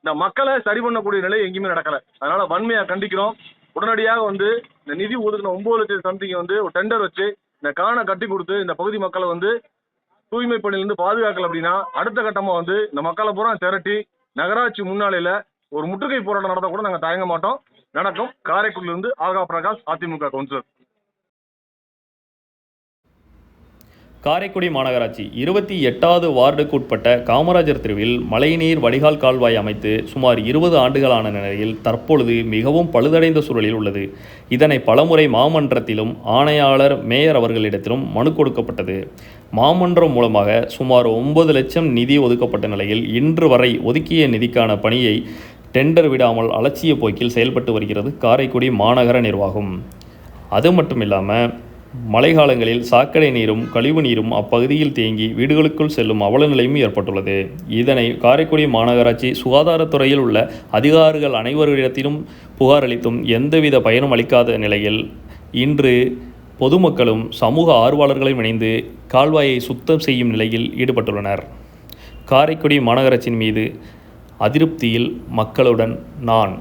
இந்த மக்களை சரி பண்ணக்கூடிய நிலை எங்கேயுமே நடக்கல. அதனால வன்மையா கண்டிக்கிறோம். உடனடியாக இந்த நிதி ஒதுக்கின 9 லட்சம் சம்திங் ஒரு டெண்டர் வச்சு இந்த காணை கட்டி கொடுத்து இந்த பகுதி மக்களை தூய்மை பணியிலிருந்து பாதுகாக்கல அப்படின்னா அடுத்த கட்டமா இந்த மக்களை பூரா திரட்டி நகராட்சி முன்னாலையில ஒரு முற்றுகை போராட்டம் நடத்த கூட நாங்க தயங்க மாட்டோம். நடக்கும். காரைக்குடியிலிருந்து ஆகா பிரகாஷ், அதிமுக கவுன்சிலர். காரைக்குடி மாநகராட்சி 28வது வார்டுக்குட்பட்ட காமராஜர் தெருவில் மழைநீர் வடிகால் கால்வாய் அமைத்து சுமார் 20 ஆண்டுகளான நிலையில் தற்பொழுது மிகவும் பழுதடைந்த சூழலில் உள்ளது. இதனை பலமுறை மாமன்றத்திலும் ஆணையாளர் மேயர் அவர்களிடத்திலும் மனு கொடுக்கப்பட்டது. மாமன்றம் மூலமாக சுமார் 9 லட்சம் நிதி ஒதுக்கப்பட்ட நிலையில் இன்று வரை ஒதுக்கிய நிதிக்கான பணியை டெண்டர் விடாமல் அலட்சிய போக்கில் செயல்பட்டு வருகிறது காரைக்குடி மாநகர நிர்வாகம். அது மட்டும் இல்லாமல் மழைக்காலங்களில் சாக்கடை நீரும் கழிவு நீரும் அப்பகுதியில் தேங்கி வீடுகளுக்குள் செல்லும் அவல நிலையும் ஏற்பட்டுள்ளது. இதனை காரைக்குடி மாநகராட்சி சுகாதாரத்துறையில் உள்ள அதிகாரிகள் அனைவரிடத்திலும் புகார் அளித்தும் எந்தவித பயனும் அளிக்காத நிலையில் இன்று பொதுமக்களும் சமூக ஆர்வலர்களும் இணைந்து கால்வாயை சுத்தம் செய்யும் நிலையில் ஈடுபட்டுள்ளனர். காரைக்குடி மாநகராட்சியின் மீது அதிருப்தியில் மக்களுடன் நான்.